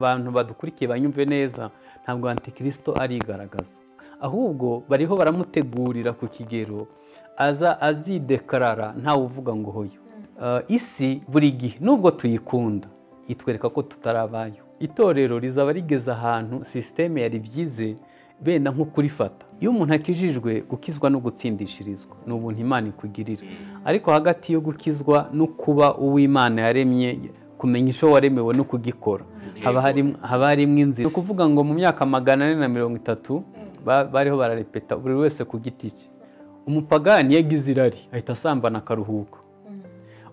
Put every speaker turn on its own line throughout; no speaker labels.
abantu badukurikiye banyumve neza, ntabwo antikristo arigaragaza, ahubwo bariho baramutegurira ku kigero azidekarara ntawe uvuga ngo hoyo. Isi buri gihe nubwo tuyikunda itwereka ko tutarabayo. Itorero rizaba rigeze ahantu sisiteme yari byize benda nko kurifata. Iyo umuntu akijijwe, gukizwa no gutsindishirizwa ni ubuntu Imana ikugirira, ariko hagati yo gukizwa no kuba uw'Imana yaremye, kumenya icyo waremewe no kugikora, haba harimo inzira. Ni ukuvuga ngo mu myaka 430 bariho bararepeta buri wese ku giti cye. Umupagani yagize irari ahita asambana akaruhuka.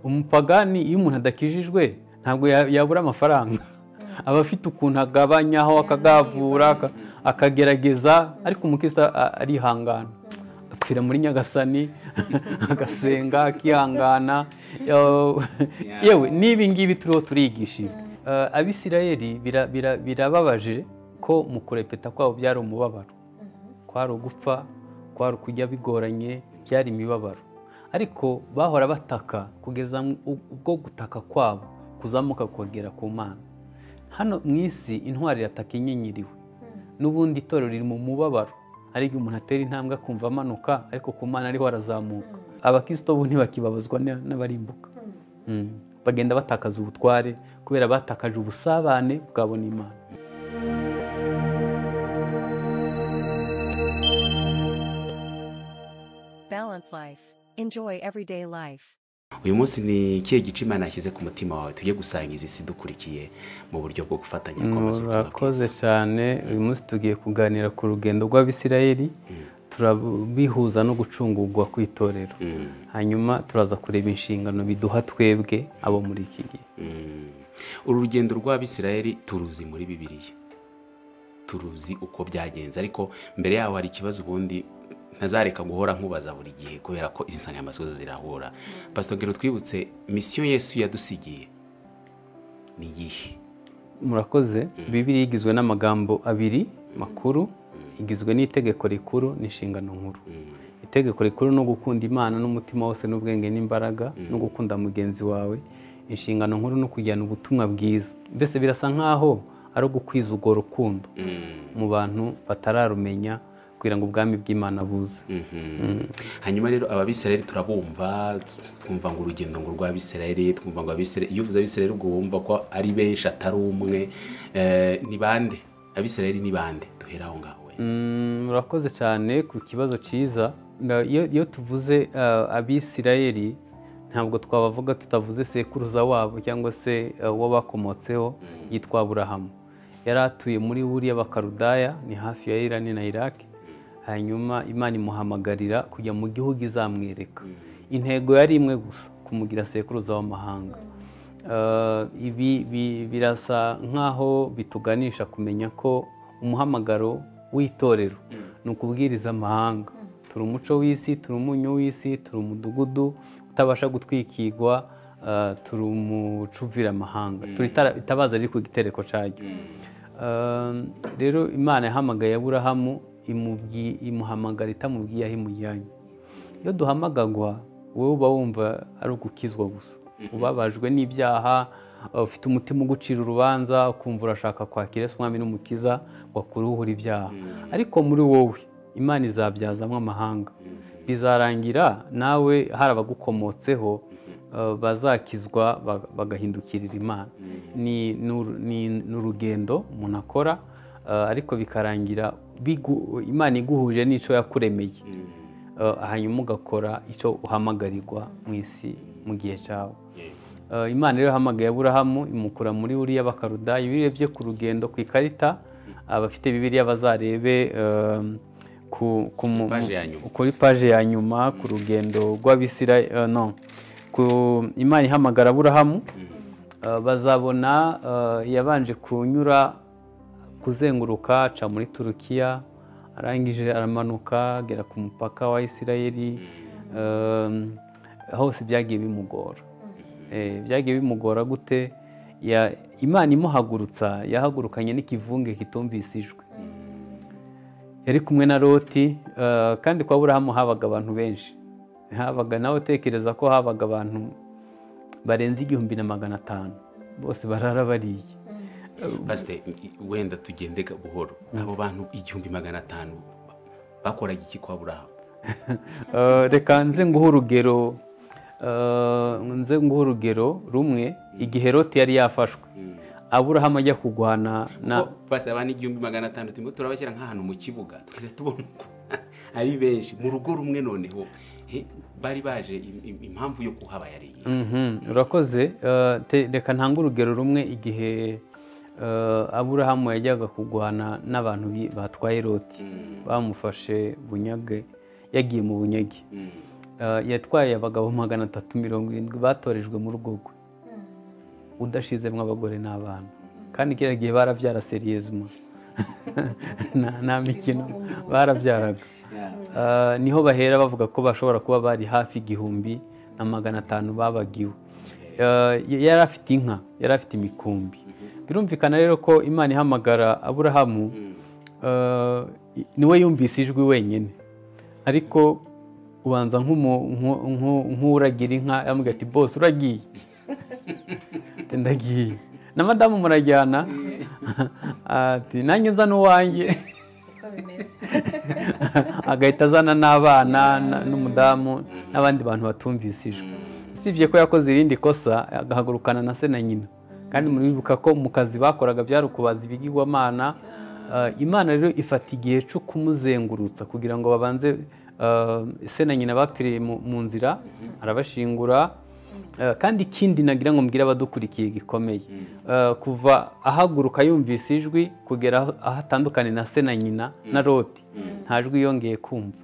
Umupagani iyo umuntu adakijijwe ntabwo yabura amafaranga, aba afite ukuntu agabanyaho akagavura akagerageza, ariko umukristo arihangana apfira muri Nyagasani agasenga akihangana. Yewe n'ibi ngibi turiho turigisha Abisirayeli birababaje ko mu kurepeta kwabo byari umubabaro, kwari ugupfa, kwari kujya bigoranye, byari imibabaro, ariko bahora bataka kugeza ubwo gutaka kwabo kuzamuka kugera ku Mana. Hano mu isi intwari irataka inyenyeriwe, n'ubundi itorero riri mu mubabaro, ariko umuntu atera intambwe akumva amanuka, ariko ku Mana ariho arazamuka. Abakristo bo ntibakibabazwa n'abarimbuka, bagenda batakaza ubutware kubera batakaje ubusabane bwabo n'Imana.
Balance life. Enjoy everyday life.
Uyu munsi ni ikihe gice Imana yashyize ku mutima wawe tujye gusangiza isi dukurikiye mu buryo bwo gufatanya kwamamaza ubutumwa bwiza?
Murakoze cyane. Uyu munsi tugiye kuganira ku rugendo rw'Abisirayeli, turabihuza no gucungurwa kw'itorero, hanyuma turaza kureba inshingano biduha twebwe abo muri iki gihe.
Uru rugendo rw'Abisirayeli turuzi muri Bibiliya, turuzi uko byagenze, ariko mbere yaho hari ikibazo ubundi ntazareka guhora nkubaza buri gihe kubera ko izi nsanganyamatsiko zirahura. Pastor Ngero, twibutse misiyo Yesu yadusigiye ni iyihe?
Murakoze. Bibiliya igizwe n'amagambo abiri makuru, igizwe n'itegeko rikuru n'inshingano nkuru. Itegeko rikuru no gukunda Imana n'umutima wose n'ubwenge n'imbaraga, no gukunda mugenzi wawe. Inshingano nkuru no kujyana ubutumwa bwiza. Mbese birasa nkaho ari ugukwiza urwo rukundo mu bantu batararumenya kugira ngo ubwami bw'Imana buze.
Hanyuma rero Abisirayeli turabumva, twumva ngo urugendo ngo rw'Abisirayeli, twumva ngo Abisirayeli, iyo uvuze Abisirayeli ubwo wumva ko ari benshi atari umwe. Ni bande Abisirayeli? Ni bande? Duhera aho ngaho.
Murakoze cyane ku kibazo cyiza. Iyo tuvuze Abisirayeli ntabwo twabavuga tutavuze sekuruza wabo cyangwa se uwo bakomotseho, yitwa Aburahamu. Yari atuye muri Uri y'Abakarudaya, ni hafi ya Irani na Iraq. Hanyuma Imana imuhamagarira kujya mu gihugu izamwereka. Intego yari imwe gusa, kumugira sekuruza w'amahanga. Ibi birasa nkaho bituganisha kumenya ko umuhamagaro w'itorero ni ukubwiriza amahanga. Turi umuco w'isi, turi umunyu w'isi, turi umudugudu utabasha gutwikirwa, turi umuco uvira amahanga, turi itabaza riri ku gitereko cyaryo. Rero Imana yahamagaye Aburahamu, imuhamagara itamubwiye aho imujyanye. Iyo duhamagagwa, wowe uba wumva ari ugukizwa gusa, ubabajwe n'ibyaha, ufite umutima ugucira urubanza, ukumva urashaka kwakira Yesu Umwami n'Umukiza wakuruhura ibyaha, ariko muri wowe Imana izabyazamo amahanga. Bizarangira nawe hari abagukomotseho bazakizwa bagahindukirira Imana. Ni urugendo umuntu akora, ariko bikarangira Imana iguhuje n'icyo yakuremeye, hanyuma ugakora icyo uhamagarirwa mu isi mu gihe cyawe. Imana rero yahamagaye Aburahamu imukura muri Uri y'Abakarudaya. Iyo urebye ku rugendo ku ikarita, abafite Bibiliya bazarebe kuri paje ya nyuma ku rugendo rw'Abisirayeli, Imana ihamagara Aburahamu, bazabona yabanje kuzenguruka aca muri Turukiya, arangije aramanuka agera ku mupaka wa Isirayeli. Hose byagiye bimugora. Byagiye bimugora gute? Imana imuhagurutsa yahagurukanye n'ikivunge kitumvise ijwi. Yari kumwe na Loti, kandi kwa Aburahamu habaga abantu benshi. Habaga, nawe tekereza ko habaga abantu barenze 1500, bose barara bariye.
pasite wenda tugende buhoro abo bantu 1500 bakoraga iki kwa Aburahamu?
reka nze nguhe urugero rumwe igihe Loti yari yafashwe Aburahamu ajya kurwana na
pasite abantu 1500 turimo turabashyira nk'ahantu mu kibuga tukajya tubona ko ari benshi mu rugo rumwe, noneho bari baje impamvu yo kuhaba yari
urakoze. Reka ntange urugero rumwe igihe Aburahamu yajyaga kurwana n'abantu batwaye Loti bamufashe bunyage, yagiye mu bunyage, yatwaye abagabo 370 batorejwe mu rugo rwe udashizemo abagore n'abana, kandi kiriya gihe barabyara seriyezuma nta mikino barabyaraga. Niho bahera bavuga ko bashobora kuba bari hafi 1500 babagiwe. Yari afite inka, yari afite imikumbi. Birumvikana rero ko Imana ihamagara Aburahamu, niwe yumvise ijwi wenyine, ariko ubanza nk'uragira inka yamubwira ati bose uragiye? Ndagiye. Na madamu murajyana? Ati nanjye nzana uwanjye. Agahita azana n'abana n'umudamu n'abandi bantu batumvise ijwi. Usibye ko yakoze irindi kosa, agahagurukana na se na nyina, kandi muribuka ko mu kazi bakoraga byari ukubaza ibigirwamana. Imana rero ifata igihe cyo kumuzengurutsa kugira ngo babanze, se na nyina bapfiriye mu nzira, arabashingura. Kandi ikindi nagira ngo mbwira abadukurikiye gikomeye, kuva ahaguruka yumvise ijwi kugera aho atandukane na se na nyina na Loti, nta jwi yongeye kumva.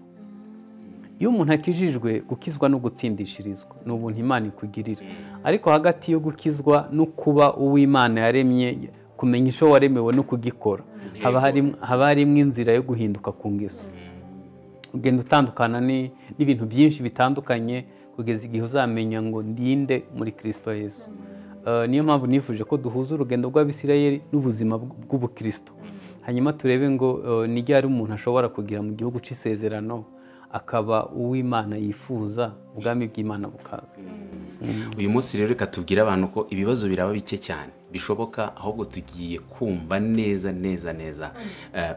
Iyo umuntu akijijwe, gukizwa no gutsindishirizwa ni ubuntu Imana ikugirira, ariko hagati yo gukizwa no kuba uw'Imana yaremye, kumenya icyo waremewe no kugikora, haba harimo inzira yo guhinduka ku ngeso. Ugenda utandukana n'ibintu byinshi bitandukanye kugeza igihe uzamenya ngo ndinde muri Kristo Yesu. Niyo mpamvu nifuje ko duhuza urugendo rw'Abisirayeli n'ubuzima bw'ubukristo, hanyuma turebe ngo ni ryari umuntu ashobora kugira mu gihugu cy'isezerano akaba uw'Imana yifuza, ubwami bw'Imana bukaza.
Uyu munsi rero reka tubwire abantu ko ibibazo biraba bike cyane bishoboka, ahubwo tugiye kumva neza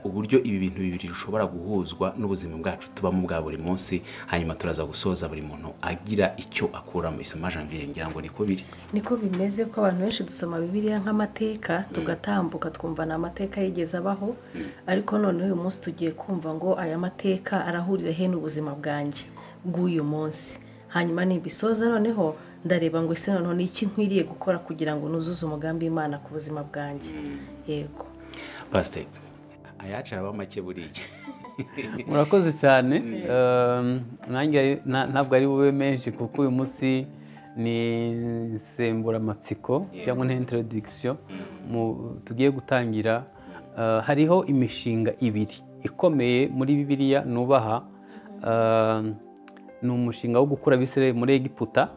uburyo ibi bintu bibiri bishobora guhuzwa n'ubuzima bwacu tubamo bwa buri munsi, hanyuma turaza gusoza buri muntu agira icyo akura mu isomo Janvier. Ngira ngo niko
bimeze ko abantu benshi dusoma Bibiliya nk'amateka, tugatambuka twumva na amateka yigeze abaho, ariko none uyu munsi tugiye kumva ngo aya mateka arahurira he n'ubuzima bwanjye bw'uyu munsi. Hanyuma nibisoza noneho ndareba ngo ese noneho ni iki nkwiriye gukora kugira ngo nuzuze umugambi w'Imana ku buzima bwanjye. Yego
pastor, ayacara bamake buriye.
Murakoze cyane. Nanjye ntabwo ari bube menshi kuko uyu munsi ni semburamatsiko cyangwa introduction tugiye gutangira. Hariho imishinga ibiri ikomeye muri Bibiliya nubaha. Ni umushinga wo gukura Abisirayeli muri Egiputa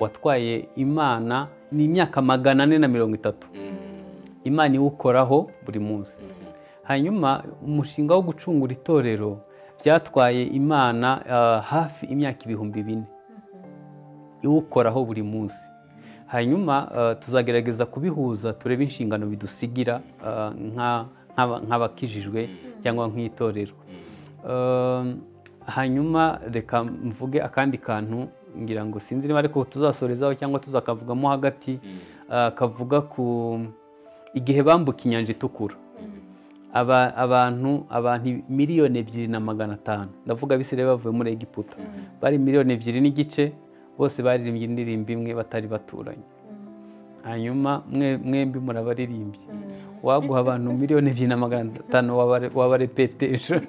watwaye Imana ni imyaka 430. Imana iwukoraho buri munsi. Hanyuma umushinga wo gucungura itorero byatwaye Imana hafi imyaka 4000 iwukoraho buri munsi. Hanyuma tuzagerageza kubihuza turebe inshingano bidusigira nk'abakijijwe cyangwa nk'itorero. Hanyuma reka mvuge akandi kantu ngira ngo sinzi niba ariko tuzasorezaho cyangwa tuzakavugamo hagati. Kavuga ku igihe bambuka inyanja itukura, abantu 2,500,000, ndavuga Abisirayeli bavuye muri Egiputa, bari 2,2 n'igice, bose baririmbye indirimbo imwe batari baturanye. Hanyuma mwembi murabaririmbye, waguha abantu 2,500,000 wabarepetesha.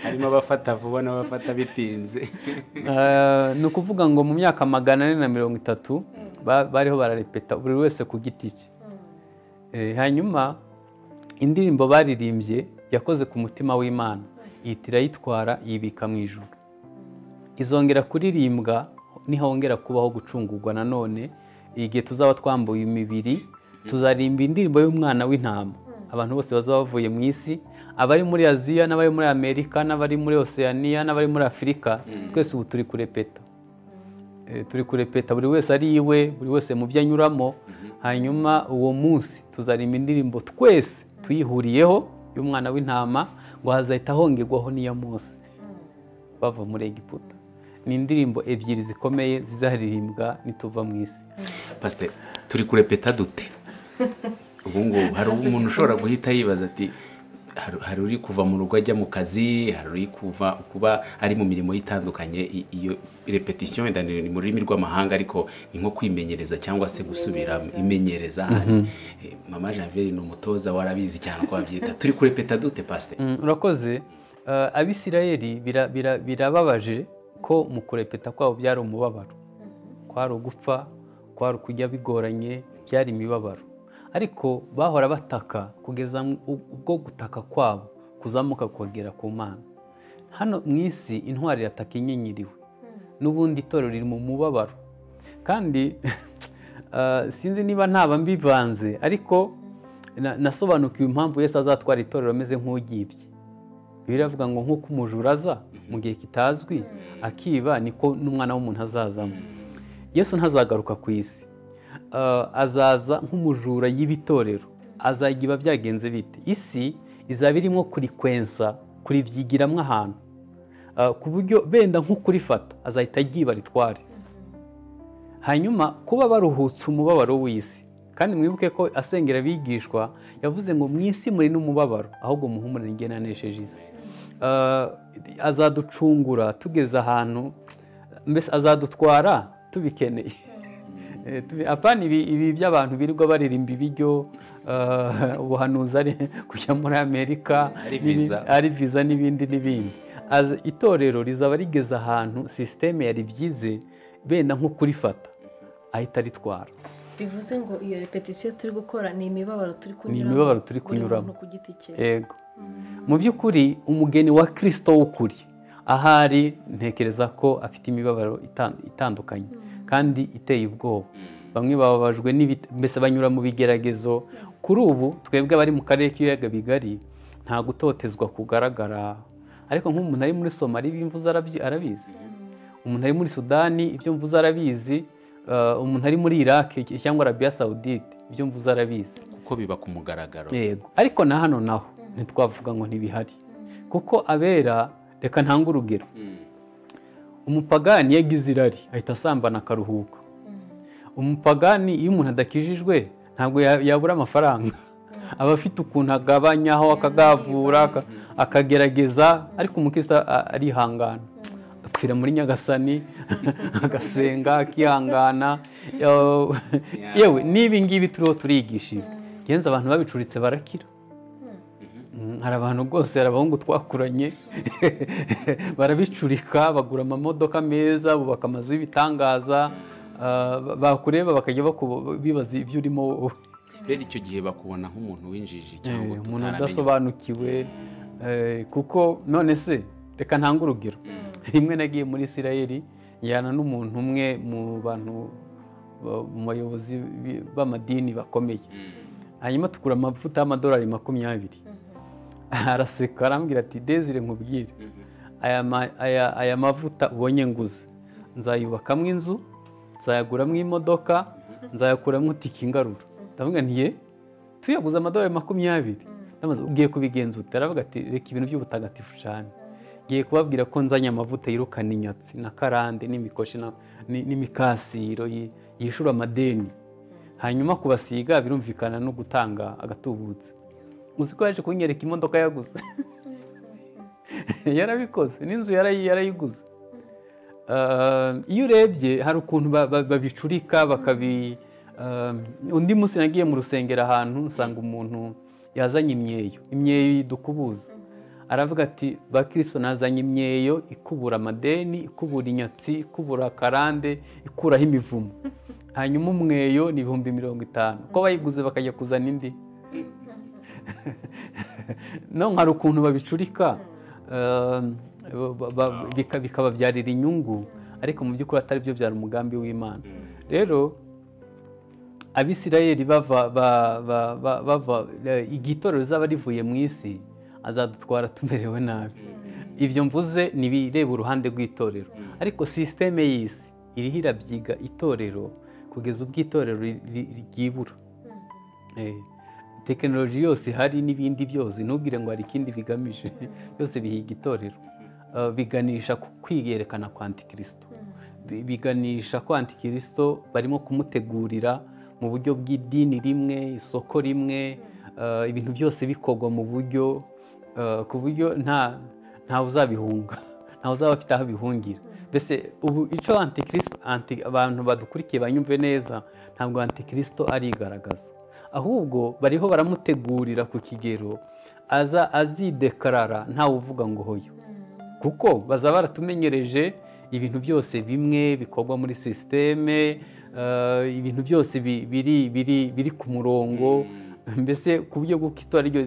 Harimo abafata vuba n'abafata bitinze.
Ni ukuvuga ngo mu myaka 430 bariho bararepeta buri wese ku giti cye. Hanyuma indirimbo baririmbye yakoze ku mutima w'Imana, ihita irayitwara yibika mu ijuru. Izongera kuririmbwa nihongera kubaho gucungurwa nanone, igihe tuzaba twambuye imibiri, tuzarimba indirimbo y'umwana w'intama. Abantu bose bazaba bavuye mu isi, abari muri Aziya n'abari muri Amerika n'abari muri Oceania n'abari muri Afurika, twese ubu turi kurepeta. turi kurepeta buri wese ari iwe, buri wese mu byo anyuramo, hanyuma uwo munsi tuzarima indirimbo twese tuyihuriyeho y'umwana w'intama, ngo hazahita hongerwaho n'iya Mose bava muri Egiputa. Ni indirimbo ebyiri zikomeye zizaririmbwa nituva mu isi.
Pastor, turi kurepeta dute? Ubu ngubu hari umuntu ushobora guhita yibaza ati hari uri kuva mu rugo ajya mu kazi, hari uri kuba ari mu mirimo itandukanye. Iyo repetition wenda ni mu rurimi rw'amahanga, ariko ni nko kwimenyereza cyangwa se gusubira imenyereza. Mama Janvier ni umutoza warabizi cyane ko babyita. Turi kurepeta dute Pastor?
Urakoze. Abisirayeli birababaje ko mu kurepeta kwabo byari umubabaro, kwari ugupfa, kwari kujya bigoranye, byari imibabaro, ariko bahora bataka kugeza ubwo gutaka kwabo kuzamuka kugera ku Mana. Hano mu isi intwari irataka inyenyeriwe, n'ubundi itorero riri mu mubabaro, kandi sinzi niba ntaba mbivanze, ariko nasobanukiwe impamvu Yesu azatwara itorero ameze nk'ugibye. Biravuga ngo nk'uko umujura aza mu gihe kitazwi akiba, niko n'umwana w'umuntu azazamo. Yesu ntazagaruka ku isi, azaza nk'umujura y'ibitorero. Azagiba byagenze bite? Isi izaba irimo kurikwensa, kuribyigiramo ahantu, ku buryo benda nko kurifata azahita agiba ritware. Hanyuma kuba baruhutse umubabaro w'isi, kandi mwibuke ko asengera abigishwa yavuze ngo mu isi muri n'umubabaro, ahubwo muhumure njye nanesheje isi. Azaducungura tugeze ahantu, mbese azadutwara tubikeneye. Apana ibi by'abantu birirwa baririmba ibiryo, ubuhanuzi ari kujya muri Amerika, ari visa n'ibindi n'ibindi. Itorero rizaba rigeze ahantu sisiteme yari byize, benda nko kurifata ahita ritwara.
Bivuze ngo iyo repetition turi gukora ni imibabaro turi kunyuramo ku giti cye.
Yego. Mu by'ukuri umugeni wa Kristo w'ukuri ahari, ntekereza ko afite imibabaro itandukanye kandi iteye ubwoba. Bamwe bababajwe mbese banyura mu bigeragezo. Kuri ubu twebwe abari mu karere k'ibiyaga bigari nta gutotezwa kugaragara, ariko nk'umuntu ari muri Somalia ibyo mvuze arabizi, umuntu ari muri Sudani ibyo mvuze arabizi, umuntu ari muri Iraq cyangwa Arabia Saudite ibyo mvuze arabizi,
kuko biba ku mugaragaro.
Yego. Ariko na hano naho ntitwavuga ngo ntibihari, kuko abera, reka ntange urugero. Umupagani yagize irari ahita asambana akaruhuka. Umupagani iyo umuntu adakijijwe ntabwo yabura amafaranga, aba afite ukuntu agabanyaho, akagavura, akagerageza, ariko umukristo arihangana, agapfira muri Nyagasani, agasenga, akihangana. Yewe n'ibi ngibi turiho turigisha, genza abantu babicuritse barakira. Hari abantu rwose, hari abahungu twakuranye barabicurika, bagura amamodoka meza, bubaka amazu y'ibitangaza, bakureba bakajya bibaza ibyo urimo.
Rero icyo gihe bakubona nk'umuntu w'injiji cyangwa
umuntu udasobanukiwe, kuko none se reka ntange urugero. Rimwe nagiye muri Isirayeli njyana n'umuntu umwe mu bantu, mu bayobozi b'amadini bakomeye, hanyuma tukura amavuta y'amadolari 20. Araseka arambwira ati Desire nkubwire, aya mavuta ubonye nguze nzayubakamo inzu, nzayaguramo imodoka, nzayakuramo tiki ngarura. Ndavuga nti ye tuyaguze amadolari 20, namaze ugiye kubigenza ute? Aravuga ati reka ibintu by'ubutagatifu cyane, ngiye kubabwira ko nzanye amavuta yirukana inyatsi na karande n'imikoshi n'imikasiro yishura amadeni, hanyuma kubasiga birumvikana no gutanga agatubutse. Uzi ko yaje kunyereka imodoka yaguze yarabikoze, n'inzu yarayiguze. Iyo urebye hari ukuntu babicurika undi munsi nagiye mu rusengero ahantu nsanga umuntu yazanye imyeyo yidukubuza. Aravuga ati bakristo nazanye imyeyo ikubura amadeni, ikubura inyatsi, ikubura karande, ikuraho imivumo. Hanyuma umweyo ni 50,000, ko bayiguze bakajya kuzana indi. No, hari ukuntu babicurika bikababyarira inyungu, ariko mu by'ukuri atari byo byari umugambi w'Imana. Rero Abisirayeli igitorero rizaba rivuye mu isi, azadutwara tumerewe nabi. Ibyo mvuze ni bireba uruhande rw'itorero, ariko sisiteme y'isi iriho irabyiga itorero kugeza ubwo itorero ryibura. Tekinoloji yose ihari n'ibindi byose ntubwire ngo hari ikindi bigamije, byose bihiga itorero. Biganisha ku kwiyerekana kwa antikristo, biganisha ko antikristo barimo kumutegurira mu buryo bw'idini rimwe, isoko rimwe, ibintu byose bikorwa mu buryo ku buryo nta uzabihunga, nta uzaba afite aho abihungira. Mbese ubu icyo antikristo, abantu badukurikiye banyumve neza, ntabwo antikristo arigaragaza, ahubwo bariho baramutegurira ku kigero azidekarara ntawe uvuga ngo hoyo, kuko bazaba baratumenyereje ibintu byose bimwe bikorwa muri sisiteme, ibintu byose biri ku murongo, mbese ku buryo bw'uko itora ryo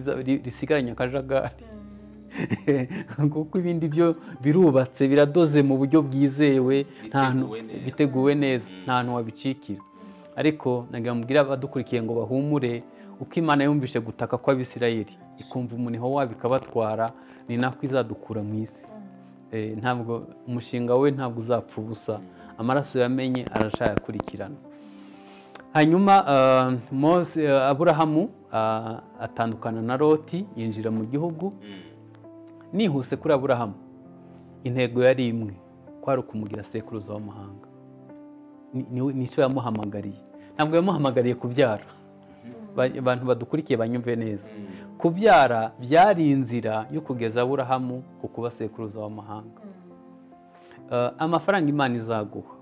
risigaranye akajagari kuko ibindi byo birubatse, biradoze mu buryo bwizewe, biteguwe neza, nta hantu wabicikira. Ariko nagira mubwira abadukurikiye ngo bahumure, uko Imana yumvishe gutaka kw'Abisirayeli ikumva umuniho wabo ikabatwara, ni nako izadukura mu isi. Ntabwo umushinga we ntabwo uzapfa ubusa, amaraso yamenye arashayakurikirana. Hanyuma Aburahamu atandukana na Loti, yinjira mu gihugu. Nihuse kuri Aburahamu, intego yari imwe, kwari ukumugira sekuruza w'amahanga. Nicyo yamuhamagariye, ntabwo yamuhamagariye kubyara. Abantu badukurikiye banyumve neza, kubyara byari inzira yo kugeza Aburahamu ku kuba sekuruza w'amahanga. Amafaranga Imana izaguha,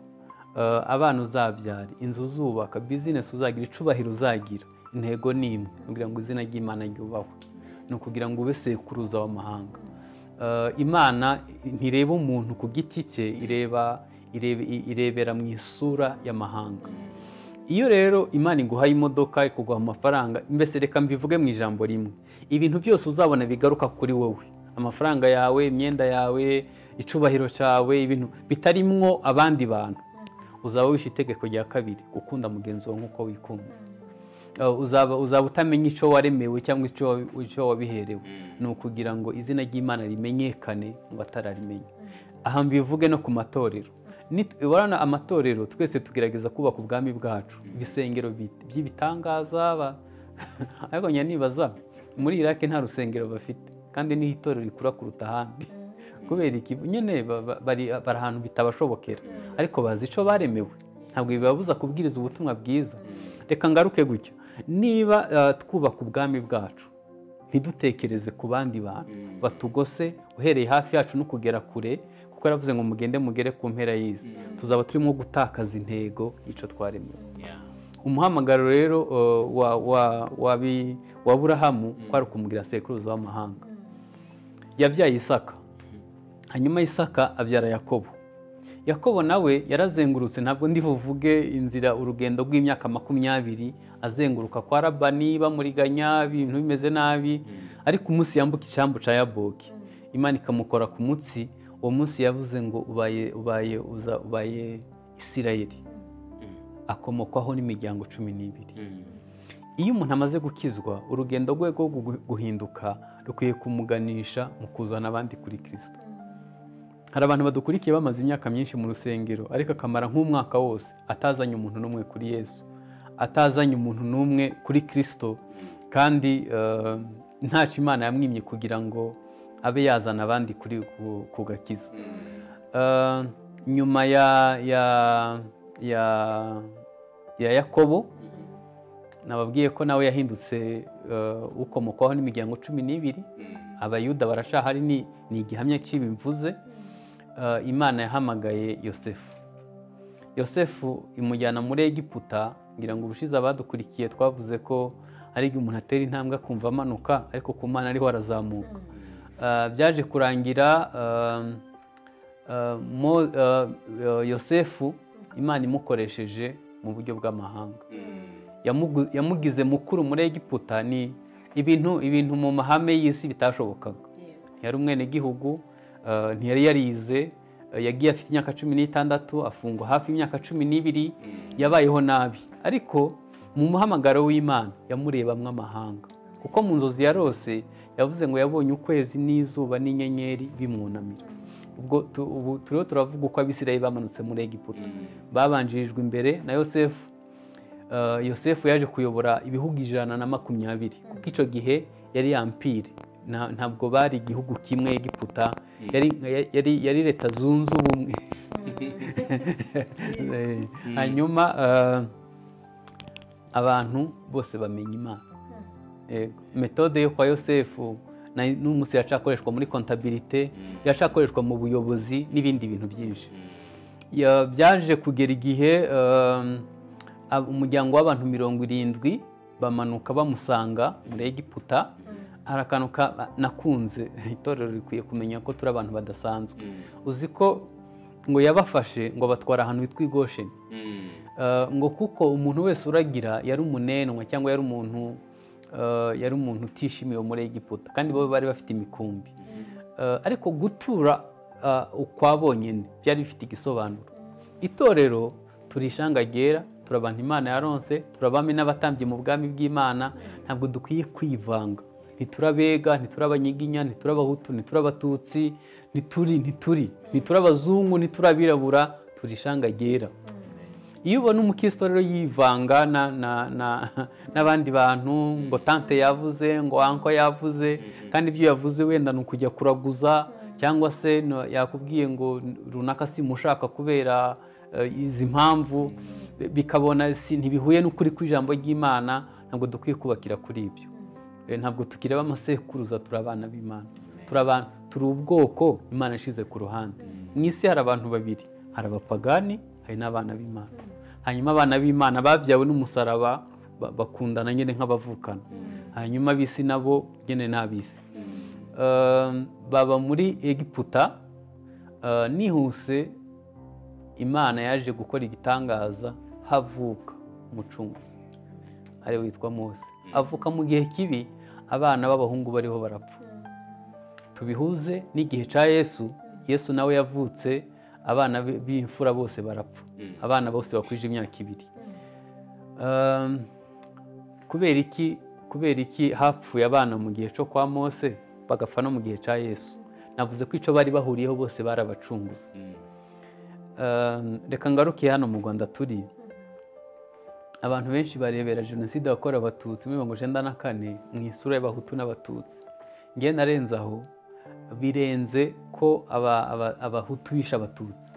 abana uzabyara, inzu uzubaka, bizinesi uzagira, icubahiro uzagira, intego ni imwe, kugira ngo izina ry'Imana ryubahwe, ni ukugira ngo ube sekuruza w'amahanga. Imana ntireba umuntu ku giti cye, irebera mu isura y'amahanga. Iyo rero Imana iguhaye imodoka, ikuguha amafaranga, mbese reka mbivuge mu ijambo rimwe, ibintu byose uzabona bigaruka kuri wowe, amafaranga yawe, imyenda yawe, icubahiro cyawe, ibintu bitarimwo abandi bantu, uzaba wishe itegeko rya kabiri, gukunda mugenzi wawe nk'uko wikunze. Uzaba utamenya icyo waremewe cyangwa icyo wabiherewe, ni ukugira ngo izina ry'Imana rimenyekane mu batararimenya. Aha mbivuge no ku matorero, urabona amatorero twese tugerageza kubaka ubwami bwacu, ibisengero by'ibitangaza, ariko nibaza muri Iraki nta rusengero bafite, kandi niho itorero rikura kuruta ahandi. Kubera iki? Nyine bari ahantu bitabashobokera, ariko bazi icyo baremewe, ntabwo bibabuza kubwiriza ubutumwa bwiza. Reka ngaruke gutya, niba twubaka ubwami bwacu, ntidutekereze ku bandi bantu batugose uhereye hafi yacu no kugera kure, kuko yaravuze ngo mugere ku mpera y'isi, tuzaba turimo gutakaza intego y'icyo twaremewe. Umuhamagaro rero wa Aburahamu kwari ukumugira sekuruza w'amahanga. Yabyaye Isaka, hanyuma Isaka abyara Yakobo. Yakobo nawe yarazengurutse, ntabwo ndi buvuge inzira, urugendo rw'imyaka 20 azenguruka kwa Labani, bamuriganya, ibintu bimeze nabi, ariko umunsi yambuka icyambu cya Yaboki, Imana ikamukora ku mutsi. Uwo munsi yavuze ngo ubaye Isirayeli, akomokwaho n'imiryango 12. Iyo umuntu amaze gukizwa, urugendo rwe rwo guhinduka rukwiye kumuganisha mu kuzana abandi kuri Kristo. Hari abantu badukurikiye bamaze imyaka myinshi mu rusengero, ariko akamara nk'umwaka wose atazanye umuntu n'umwe kuri Yesu, atazanye umuntu n'umwe kuri Kristo, kandi ntacyo Imana yamwimye kugira ngo abe yazana abandi ku gakiza. Nyuma ya Yakobo, nababwiye ko nawe yahindutse ukomokwaho n'imiryango 12. Abayuda barashahari, ni igihamya cy'ibimvuze. Imana yahamagaye Yosefu imujyana muri Egiputa. Ngira ngo ubushize abadukurikiye twavuze ko hari igihe umuntu atera intambwe akumva amanuka, ariko ku Mana ariho arazamuka. Byaje kurangira Yosefu Imana imukoresheje mu buryo bw'amahanga, yamugize mukuru muri Egiputa. Ni ibintu mu mahame y'isi bitashobokaga. Yari umwenegihugu, ntiyari yarize, yagiye afite imyaka 16, afungwa hafi imyaka 12, yabayeho nabi, ariko mu muhamagaro w'Imana yamurebamwo amahanga, kuko mu nzozi yarose yavuze ngo yabonye ukwezi n'izuba n'inyenyeri bimwunamira. ubwo ubu turiho turavuga uko abisirayeli bamanutse muri Egiputa. Babanjirijwe imbere na Yosefu. Yosefu yaje kuyobora ibihugu 120 kuko icyo gihe yari ampire, ntabwo bari igihugu kimwe. Egiputa yari leta zunze ubumwe. Hanyuma abantu bose bamenya Imana. Metode yo kwa Yosefu n'umunsi yacakoreshwa muri kontabilite, yacakoreshwa mu buyobozi n'ibindi bintu byinshi. Byaje kugera igihe umuryango w'abantu 70 bamanuka bamusanga muri Egiputa. Harakanuka nakunze, itorero rikwiye kumenya ko turi abantu badasanzwe. Uzi ko ngo yabafashe ngo batwara ahantu hitwa Gosheni, ngo kuko umuntu wese uragira yari umunenwa cyangwa yari umuntu utishimiye muri Egiputa, kandi bo bari bafite imikumbi. Ariko gutura ukwa bonyine byari bifite igisobanuro. Itorero turishanga ryera, turabana Imana yaronse, turabami n'abatambyi mu bwami bw'Imana. Ntabwo dukwiye kwivanga, ntiturabega, ntiturabanyiginya, ntiturabahutu, ntiturabatutsi, ntiturabazungu, ntiturabirabura, turishanga ryera. Iyo ubona umukristo rero yivanga n'abandi bantu, ngo tante yavuze, ngo anko yavuze, kandi ibyo yavuze wenda ni ukujya kuraguza, cyangwa se yakubwiye ngo runaka simushaka kubera izi mpamvu, bikabona ntibihuye n'ukuri kw'ijambo ry'Imana, ntabwo dukwiye kubakira kuri ibyo. Ntabwo tukireba amasekuruza, turi abana b'Imana, turi ubwoko Imana yashyize ku ruhande. Mu isi hari abantu babiri, hari abapagani, hari n'abana b'Imana. Hanyuma abana b'Imana babyawe n'umusaraba bakundana nyine nk'abavukana. Hanyuma ab'isi nabo nyine n'ab'isi. Baba muri Egiputa. Nihuse Imana yaje gukora igitangaza, havuka umucunguzi ari witwa Mose. Avuka mu gihe kibi, abana b'abahungu bariho barapfa. Tubihuze n'igihe cya Yesu nawe yavutse, abana b'imfura bose barapfa, abana bose bakwije imyaka 2. Kubera iki hapfuye abana mu gihe cyo kwa Mose bagapfa no mu gihe cya Yesu? Navuze ko icyo bari bahuriyeho bose bari abacunguzi. Reka ngaruke hano mu Rwanda turi. Abantu benshi barebera jenoside yakorewe Abatutsi muri 1994 mu isura y'Abahutu n'Abatutsi. Ngiye narenze aho, birenze ko Abahutu bisha Abatutsi,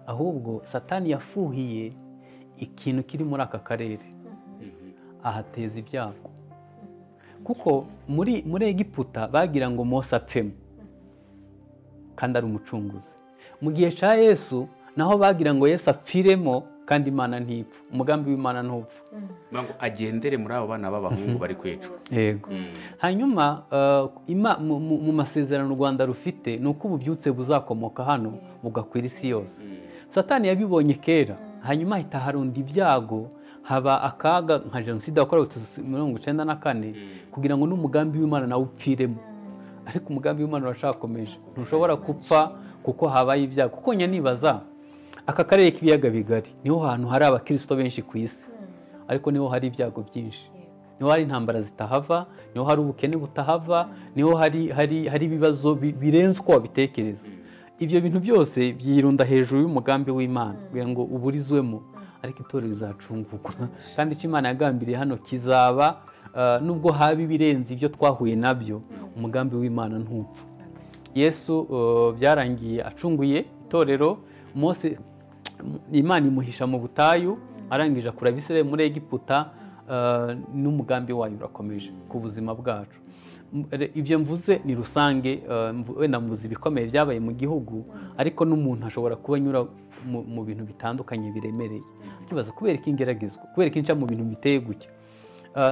ahubwo Satani yafuhiye ikintu kiri muri aka karere, ahateza ibyago. Kuko muri Egiputa bagira ngo Mose apfemo, kandi ari umucunguzi. Mu gihe cya Yesu naho bagira ngo Yesu apfiremo, kandi Imana ntipfa, umugambi w'Imana ntupfa.
Ngo agendere muri abo bana b'abahungu bari kwicwa.
Yego. Hanyuma mu masezerano u Rwanda rufite ni uko ububyutse buzakomoka hano bugakwira isi yose. Satani yabibonye kera, hanyuma ahita harunda ibyago, haba akaga nka jenoside yakorewe Abatutsi 1994, kugira ngo n'umugambi w'Imana nawe upfiremo. Ariko umugambi w'Imana uracyakomeje, ntushobora gupfa kuko habaye ibyago. Kuko nyanibaza, aka karere k'ibiyaga bigari niho hantu hari abakristo benshi ku isi, ariko niho hari ibyago byinshi, niho hari intambara zitahava, niho hari ubukene butahava, niho hari ibibazo birenze uko wabitekereza. Ibyo bintu byose byirunda hejuru y'umugambi w'Imana kugira ngo uburizwemo, ariko itorero rizacungurwa. Kandi icyo Imana yagambiriye hano kizaba, nubwo haba ibirenze ibyo twahuye nabyo, umugambi w'Imana ntupfa. Yesu byarangiye acunguye itorero. Mose Imana imuhisha mu butayu, arangije akura Abisirayeli muri Egiputa, n'umugambi wayo urakomeje ku buzima bwacu. Ibyo mvuze ni rusange, wenda mvuze ibikomeye byabaye mu gihugu, ariko n'umuntu ashobora kuba anyura mu bintu bitandukanye biremereye. Kibaza kubera ko ingeragezwa, kubera ko inca mu bintu biteye gutya.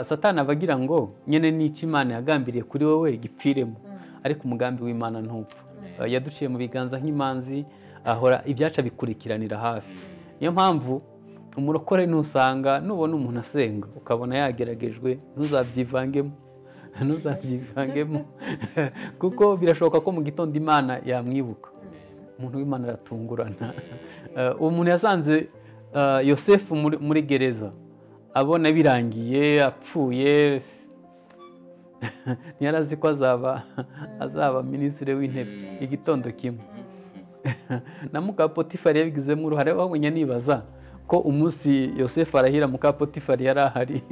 Satani abagira ngo nyene n'icyo Imana yagambiriye kuri wowe gipfiremo, ariko umugambi w'Imana ntupfa. Yaduciye mu biganza nk'imanzi, ahora ibyaca bikurikiranira hafi. Niyo mpamvu umurokore nusanga nubona umuntu asenga ukabona yageragejwe, ntuzabyivangemo kuko birashoboka ko mu gitondo Imana yamwibuka. Umuntu w'Imana aratungurana. Uwo muntu yasanze Yosefu muri gereza, abona birangiye apfuye, ntiyarazi ko azaba minisitiri w'intebe igitondo kimwe. na muka Potifari yabigizemo uruhare. Wabonye nibaza ko umunsi Yosefu arahira muka Potifari yari ahari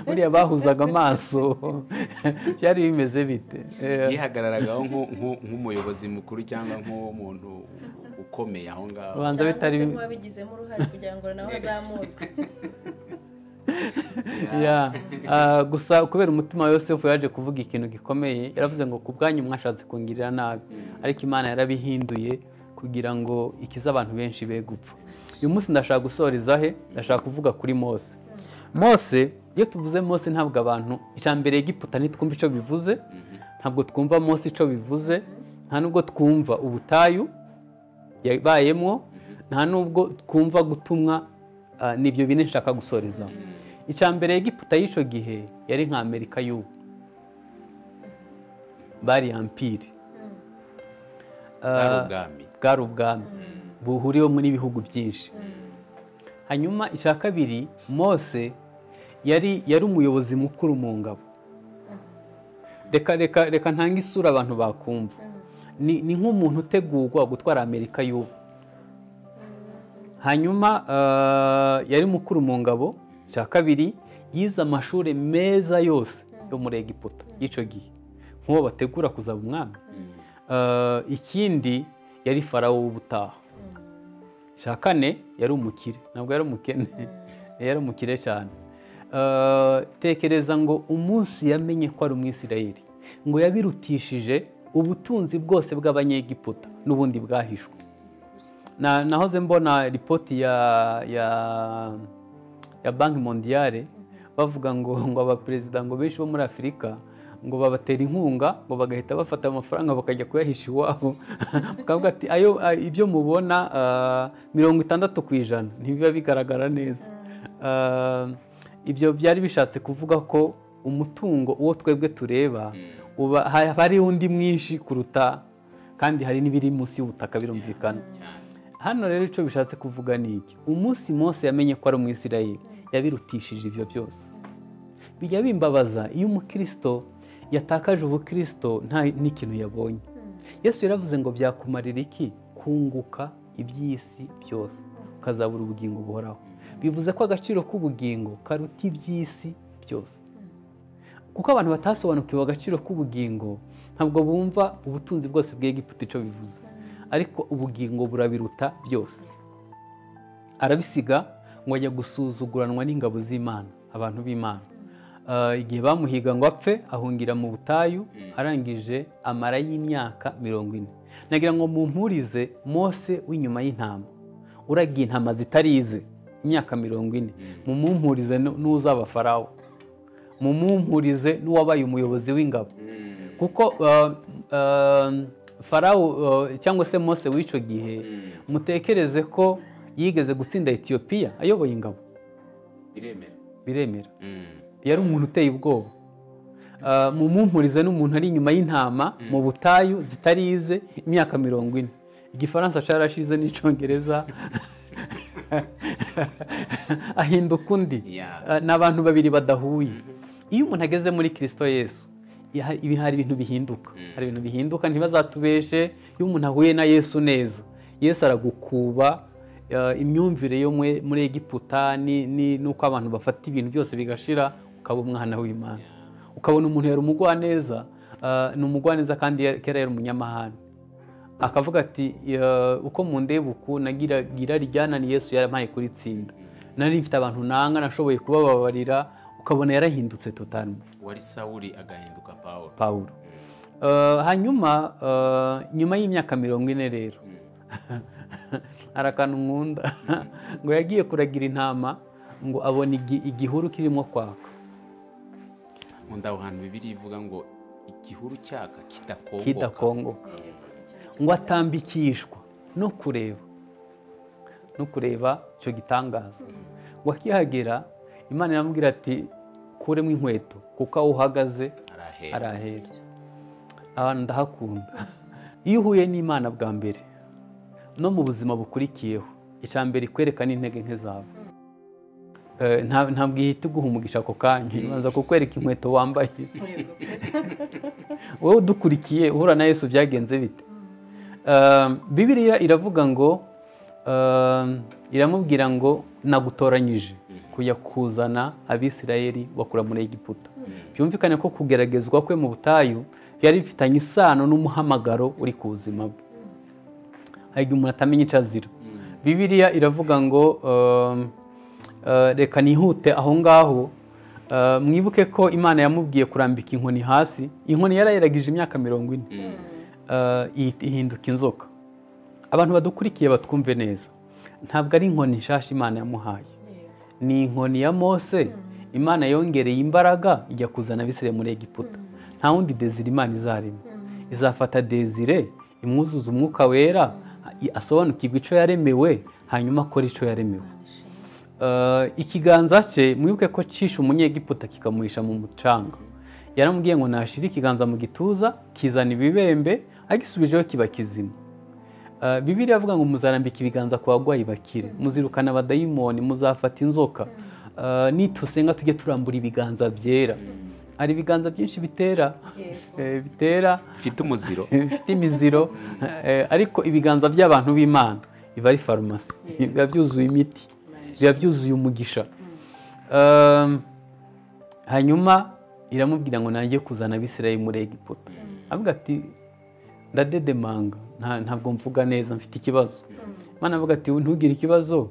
buriya bahuzaga amaso byari bimeze bite?
yihagararagaho nk'umuyobozi mukuru cyangwa nk'umuntu ukomeye aho ngaho,
ubanza bitari
nk'uwabigizemo uruhare kugira ngo nawe azamurwe.
gusa kubera umutima wa Yosefu yaje kuvuga ikintu gikomeye, yaravuze ngo ku bwanyu mwashatse kungirira nabi, ariko Imana yarabihinduye kugira ngo ikize abantu benshi be gupfa. Uyu munsi ndashaka gusoreza he? Ndashaka kuvuga kuri Mose. Mose, iyo tuvuze Mose ntabwo abantu ijambere Egiputa ntitwumva icyo bivuze, ntabwo twumva Mose icyo bivuze, nta nubwo twumva ubutayu yabayemo, nta nubwo twumva gutumwa. Nibyo bine nshaka gusorezaho. Icambere Egiputa y'icyo gihe yari nka Amerika y'ubu, bari empire, bwari ubwami buhuriweho muri bihugu byinshi. Hanyuma icya kabiri, Mose yari umuyobozi mukuru mu ngabo. Reka ntange isura abantu bakumva. Ni nk'umuntu utegurwa gutwara Amerika y'ubu. Hanyuma yari mukuru mu ngabo. Icya kabiri, yize amashuri meza yose yo muri Egiputa y'icyo gihe, nk'uwo bategura kuzaba umwami. Ikindi, yari farawo w'ubutaha. Icya kane, yari umukire, ntabwo yari umukene, yari umukire cyane. Tekereza ngo umunsi yamenye ko ari Umwisirayeli, ngo yabirutishije ubutunzi bwose bw'Abanyegiputa n'ubundi bwahishwe. Nahoze mbona ripoti ya Banki Mondiale bavuga ngo abaperezida ngo benshi bo muri Afurika ngo babatera inkunga, ngo bagahita bafata amafaranga bakajya kuyahisha iwabo. Bakavuga ati ibyo mubona 60% ntibiba bigaragara neza. Ibyo byari bishatse kuvuga ko umutungo uwo twebwe tureba hari undi mwinshi kuruta, kandi hari n'ibiri munsi y'ubutaka birumvikana. Hano rero icyo bishatse kuvuga ni iki? Umunsi Mose yamenye ko ari Umwisirayeli, yabirutishije ibyo byose. Bijya bimbabaza iyo umukristo yatakaje ubukristo nta n'ikintu yabonye. Yesu yaravuze ngo byakumarira iki kunguka iby'isi byose ukazabura ubugingo buhoraho. Bivuze ko agaciro k'ubugingo karuta iby'isi byose, kuko abantu batasobanukiwe agaciro k'ubugingo ntabwo bumva ubutunzi bwose bw'Egiputa icyo bivuze, ariko ubugingo burabiruta byose. Arabisiga ngo ajya gusuzuguranwa n'ingabo z'Imana, abantu b'Imana. Igihe bamuhiga ngo apfe, ahungira mu butayu, arangije amara y'imyaka 40. Nagira ngo mumpurize Mose w'inyuma y'intama, uragiye intama zitarize imyaka 40, mumumpurize n'uzaba farawo, mumumpurize n'uwabaye umuyobozi w'ingabo. Kuko farawo cyangwa se Mose w'icyo gihe, mutekereze ko yigeze gutsinda Etiyopiya ayoboye ingabo. Biremera. Yari umuntu uteye ubwoba. Mumumpurize n'umuntu ari inyuma y'intama mu butayu zitarize imyaka 40. Igifaransa cyarashize n'Icyongereza ahinduka undi. Ni abantu babiri badahuye. Iyo umuntu ageze muri Kristo Yesu, hari ibintu bihinduka. Hari ibintu bihinduka, ntibazatubeshe. Iyo umuntu ahuye na Yesu neza, Yesu aragukuba imyumvire yo muri Egiputa nuko abantu bafata ibintu byose bigashira, ukaba umwana w'Imana. Ukabona umuntu yari umugwaneza, ni umugwaneza kandi kera yari umunyamahane. Akavuga ati uko mundeba uku nagira rijyana ni Yesu yarampaye kuritsinda. Nari mfite abantu nanga nashoboye kubababarira, ukabona yarahindutse totalement.
Wari Sawuli agahinduka
Paulo. Hanyuma nyuma y'imyaka 40 rero arakantu nkunda ngo yagiye kuragira intama, ngo abona igihuru kirimo kwaka.
Nkunda ahantu Bibiliya ivuga ngo igihuru cyaka
kidakongoka, ngo atambikishwa no kureba icyo gitangaza. Ngo akihagera, Imana iramubwira ati kuremo inkweto kuko aho uhagaze arahera. Abantu ndahakunda. Iyo uhuye n'Imana bwa mbere no mu buzima bukurikiyeho, icambere ikwereka n'intege nke zawe. Ntabwo ihita iguha umugisha ako kanya, ibanza kukwereka inkweto wambaye. Wowe udukurikiye uhura na Yesu byagenze bite? Bibiliya iravuga ngo iramubwira ngo nagutoranyije kujya kuzana abisirayeli bakura muri Egiputa. Byumvikane ko kugeragezwa kwe mu butayu yari bifitanye isano n'umuhamagaro uri ku buzima bwe. Hari igihe umuntu atamenya icyo azira. Bibiliya iravuga ngo reka nihute aho ngaho, mwibuke ko Imana yamubwiye kurambika inkoni hasi. Inkoni yarayiragije imyaka 40 ihinduka inzoka. Abantu badukurikiye batwumve neza, ntabwo ari inkoni nshasha Imana yamuhaye, ni inkoni ya Mose. Imana yongereye imbaraga ijya kuzana Abisirayeli muri Egiputa. Nta wundi Desire Imana izarema, izafata Desire imwuzuza umwuka wera, asobanukirwa icyo yaremewe, hanyuma akora icyo yaremewe. Ikiganza cye mwibuke ko cisha umunyegiputa kikamuhisha mu mucanga. Yaramubwiye ngo nashira ikiganza mu gituza kizana ibibembe, agisubijeho kiba kizima. Bibiliya avuga ngo muzarambika ibiganza ku bagwayi bakire, muzirukana abadayimoni, muzafata inzoka. Nitusenga tujye turambura ibiganza byera. Hari ibiganza byinshi bitera
bifite umuziro,
bifite imiziro, ariko ibiganza by'abantu b'Imana biba ari farumasi, biba byuzuye imiti, biba byuzuye umugisha. Hanyuma iramubwira ngo nanjye kuzana Abisirayeli muri Egiputa. Avuga ati ndadedemanga, ntabwo mvuga neza, mfite ikibazo. Imana avuga ati ntugire ikibazo,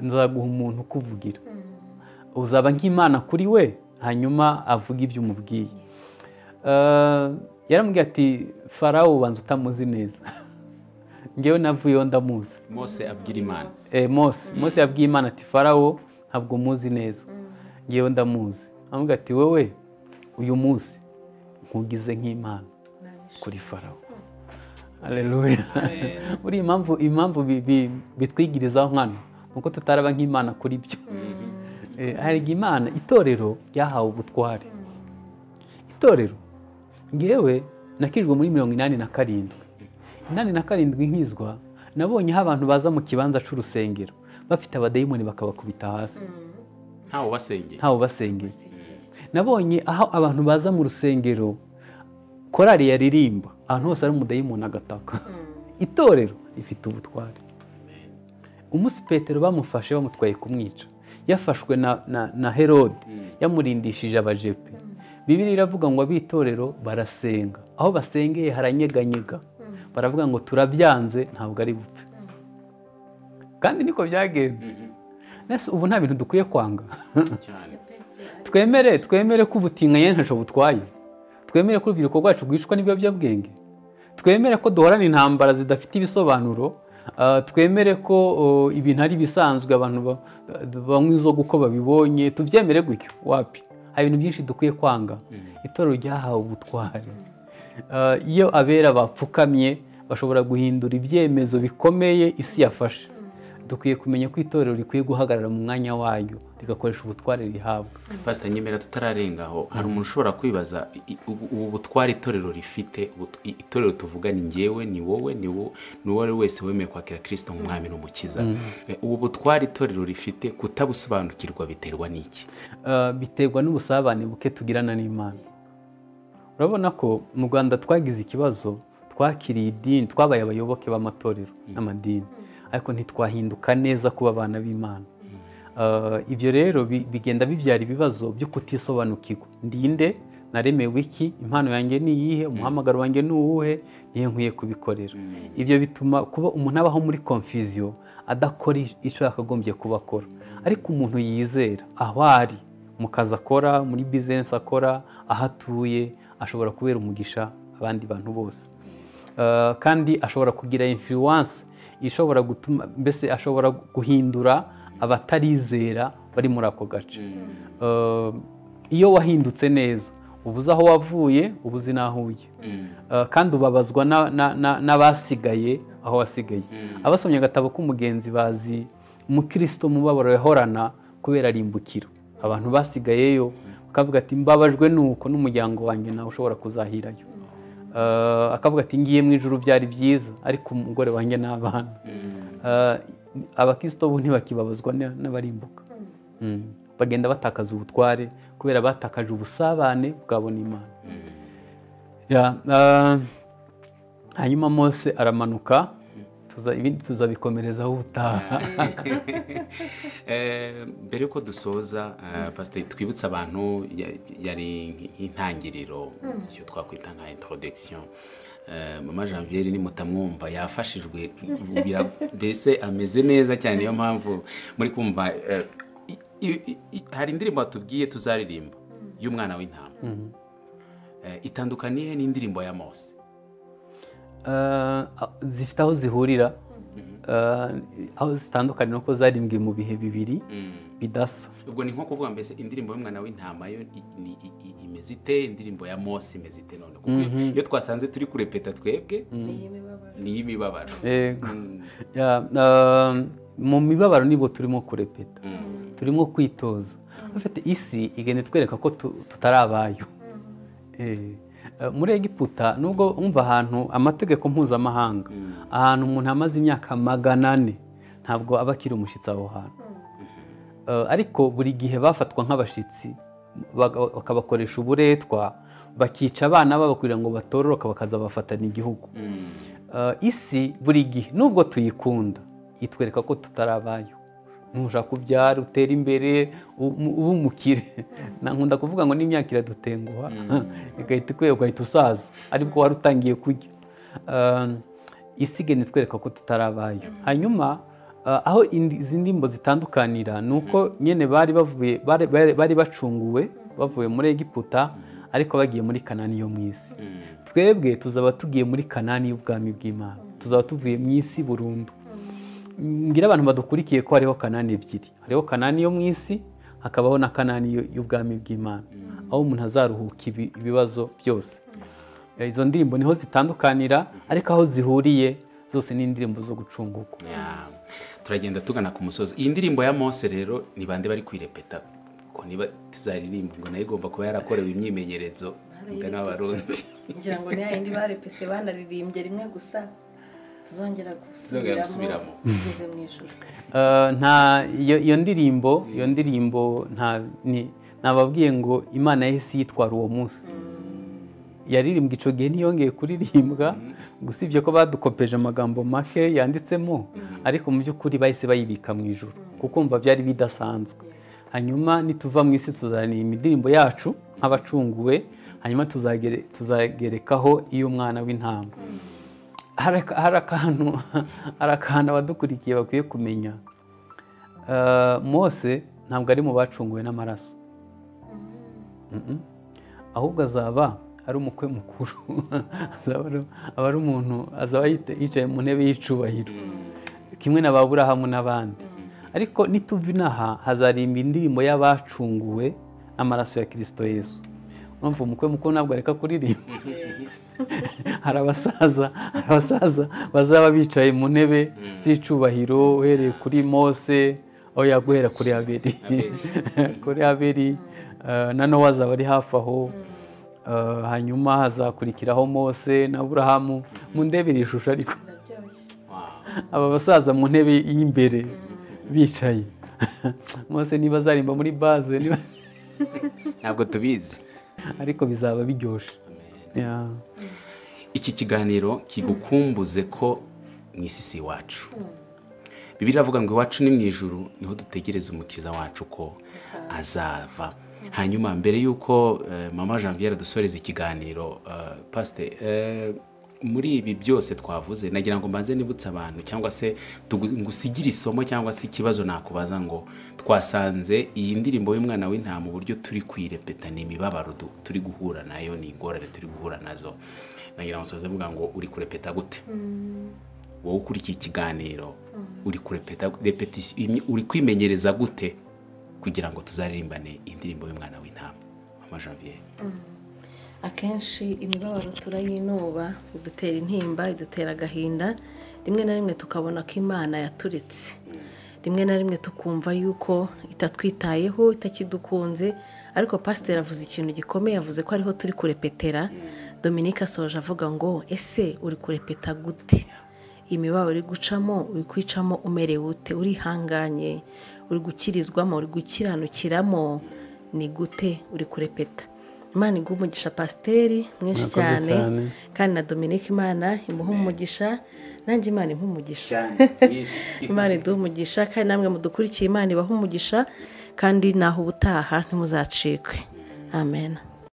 nzaguha umuntu ukuvugira, uzaba nk'Imana kuri we, hanyuma avuga ibyo umubwiye. Yaramubwiye ati Farawo ubanza utamuzi neza, ngewe navuyeho ndamuzi.
Mose abwira Imana,
Mose yabwiye Imana ati Farawo ntabwo muzi neza, ngewe ndamuzi. Aramubwira ati wowe uyu munsi nkugize nk'Imana kuri Farawo. Haleluya. Uri impamvu bitwigirizaho nkano nuko tutaraba nk'Imana kuri byo. Hari Imana, itorero ryahawe ubutware. Itorero ngewe nakijwe muri 87 nkizwa, nabonye aho abantu baza mu kibanza c'urusengero bafite abadayimoni bakabakubita hasi, ntawo basengeye. Nabonye aho abantu baza mu rusengero korari yaririmba, ahantu hose ari umudayimoni agataka. Itorero rifite ubutware. Umunsi Petero bamufashe bamutwaye kumwica, yafashwe na Herode yamurindishije abajepe. Bibiliya iravuga ngo abitorero barasenga, aho basengeye haranyeganyega, baravuga ngo turabyanze ntabwo ari bupfe. Kandi niko byagenze. Nese ubu nta bintu dukwiye kwanga. Twemere ko ubutinganye ntaco butwaye. Twemere ko urubyiruko rwacu rwishwa n'ibiyobyabwenge. Twemere ko duhorana intambara zidafite ibisobanuro. Twemere ko ibintu ari bisanzwe, abantu banywa inzoga uko babibonye, tubyemere gutyo. Wapi, hari ibintu byinshi dukwiye kwanga. Itorero ryahawe ubutware. Iyo abera bapfukamye bashobora guhindura ibyemezo bikomeye isi yafashe. Dukwiye kumenya ko itorero rikwiye guhagarara mu mwanya wayo, rigakoresha ubutware rihabwa.
Pastor Nyemera, tutararengaho, hari umuntu ushobora kwibaza ubu butware itorero rifite. Itorero tuvuga ni ngewe, ni wowe, ni uwo wese wemeye kwakira Kristo nk'umwami n'umukiza. Ubu butware itorero rifite kutabusobanukirwa biterwa n'iki?
Biterwa n'ubusabane buke tugirana n'Imana. Urabona ko mu Rwanda twagize ikibazo, twakiriye idini, twabaye abayoboke b'amatorero n'amadini, ariko ntitwahinduka neza kuba abana b'Imana. Ibyo rero bigenda bibyara ibibazo byo kutisobanukirwa. Ndinde, naremewe iki, impano yanjye ni iyihe, umuhamagaro wanjye ni uwuhe, nihe nkwiye kubikorera. Ibyo bituma kuba umuntu abaho muri confusion, adakora icyo yakagombye kuba akora. Ariko umuntu yizera aho ari, mu kazi akora, muri business akora, aho atuye, ashobora kubera umugisha abandi bantu bose. Kandi ashobora kugira influence ishobora gutuma, mbese ashobora guhindura abatarizera bari muri ako gace. Iyo wahindutse neza, ubuze aho wavuye, ubuze n'aho ujya. Kandi ubabazwa n'abasigaye aho wasigaye. Abasomye agatabo k'umugenzi bazi umukristo mubabaro yahorana kubera arimbukiro. Abantu basigayeyo bakavuga ati mbabajwe nuko n'umuryango wanjye nawe ushobora kuzahirayo. Akavuga ati ngiye mu ijuru byari byiza, ariko umugore wanjye n'abana. Abakristo bo ntibakibabazwa n'abarimbuka. Bagenda batakaza ubutware kubera batakaje ubusabane bwabo n'Imana. hanyuma Mose aramanuka, ibindi tuzabikomerezaho ubutaha.
mbere yuko dusoza pasiteri twibutse abantu yari nk'intangiriro icyo twakwita nka introduction. Mama Janviere ni mutamwumva yafashijwe mbese ameze neza cyane, niyo mpamvu muri kumva hari indirimbo batubwiye tuzaririmba y'umwana w'intama. Itandukaniye n'indirimbo ya Mose?
Zifite aho zihurira, aho zitandukanye nuko zarimbwe mu bihe bibiri bidasa.
Ubwo ni nko kuvuga mbese indirimbo y'umwana w'intama yo imeze ite, indirimbo ya Mose imeze ite none? Kuko iyo twasanze turi kurepeta twebwe ni y'imibabaro.
Mu mibabaro nibo turimo kurepeta, turimo kwitoza. Bafite isi igenda twereka ko tutari abayo. Muri Egiputa nubwo umva ahantu amategeko mpuzamahanga, ahantu umuntu amaze imyaka 400 ntabwo aba akiri umushyitsi aho hantu. Ariko buri gihe bafatwa nk'abashyitsi, bakabakoresha uburetwa, bakica abana babo kugira ngo batororoka bakaza bafatana igihugu. Isi buri gihe nubwo tuyikunda itwereka ko tutari abayo. Ntushaka kubyara utera imbere uba umukire, nkunda kuvuga ngo n'imyaka iradutenguha igahita ikwiye ugahita usaza ariko wari utangiye kurya. Isi igenda itwereka ko tutari abayo. Hanyuma aho izi ndimbo zitandukanira ni uko nyine bari bacunguwe bavuye muri Egiputa ariko bagiye muri Kanani yo mu isi. Twebwe tuzaba tugiye muri Kanani y'ubwami bw'Imana, tuzaba tuvuye mu isi burundu. Ngira abantu badukurikiye ko hariho Kanani ebyiri, hariho Kanani yo mu isi, hakabaho na Kanani y'ubwami bw'Imana, aho umuntu azaruhuka ibibazo byose. Izo ndirimbo niho zitandukanira, ariko aho zihuriye zose ni indirimbo zo gucunguka.
Turagenda tugana ku musozi. Iyi ndirimbo ya Mose rero ni bande bari kwirepeta? Ko niba tuzaririmba ngo nayo igomba kuba yarakorewe imyimenyerezo n'Abarundi.
Ngira ngo ni yindi barepese banaririmbye rimwe gusa, tuzongera gusubiramo ngeze mu ijuru.
Iyo ndirimbo nababwiye ngo Imana yahise yitwara uwo munsi. Yaririmbwa icyo gihe ntiyongeye kuririmbwa, gusibye ko badukopeje amagambo make yanditsemo, ariko mu by'ukuri bahise bayibika mu ijuru kuko umva byari bidasanzwe. Hanyuma nituva mu isi tuzaririmba indirimbo yacu nk'abacunguwe, hanyuma tuzagerekaho iy'umwana w'intama. Hari akantu abadukurikiye bakwiye kumenya. Mose ntabwo ari mu bacunguwe n'amaraso, ahubwo azaba ari umukwe mukuru. Aba ari umuntu azaba yicaye mu ntebe y'icubahiro kimwe na Aburahamu n'abandi. Ariko nituva inaha hazarimba indirimbo y'abacunguwe n'amaraso ya Kristo Yesu. Urumva umukwe mukuru ntabwo areka kuririmba. Hari abasaza bazaba bicaye mu ntebe z'icubahiro, uhereye kuri Mose, aho yaguhera kuri Abeli, na Nowa azaba ari hafi aho. Hanyuma hazakurikiraho Mose na Aburahamu. Mu ndebe iri shusho ariko aba basaza mu ntebe y'imbere bicaye. Mose niba azarimba muri baze
ntabwo tubizi,
ariko bizaba biryoshye.
Iki kiganiro kigukumbuze ko mu isi si iwacu. Bibiliya iravuga ngo iwacu ni mu ijuru, niho dutegereza umukiza wacu ko azava. Hanyuma mbere y'uko Mama Janviere dusoreza ikiganiro, pasiteri, muri ibi byose twavuze nagira ngo mbanze nibutse abantu cyangwa se ngusigire isomo cyangwa se ikibazo nakubaza ngo twasanze iyi ndirimbo y'umwana w'intama uburyo turi kwirepeta ni imibabaro turi guhura nayo, ni ingorane turi guhura nazo. Nagira ngo nsoze mvuga ngo uri kurepeta gute? Wowe ukurikiye ikiganiro uri kurepeta, uri kwimenyereza gute kugira ngo tuzaririmbane indirimbo y'umwana w'intama? Mama Janviere.
Akenshi imibabaro turayinuba, idutera intimba, idutera agahinda. Rimwe na rimwe tukabona ko Imana yaturetse, rimwe na rimwe tukumva yuko itatwitayeho, itakidukunze. Ariko pasiteri avuze ikintu gikomeye, yavuze ko ariho turi kurepetera. Dominique asoje avuga ngo ese uri kurepeta gute? Imibabaro uri gucamo, uri kwicamo umerewe ute? Urihanganye, uri gukirizwamo, uri gukiranukiramo, ni gute uri kurepeta? imana iguha umugisha pasiteri mwinshi
Murakoze
cyane
cyane.
kandi na Dominique imana imuha umugisha nanjye imana imuha umugisha imana iduha umugisha kandi namwe mudukurikiye imana ibaha umugisha kandi naho ubutaha ntimuzacikwe amen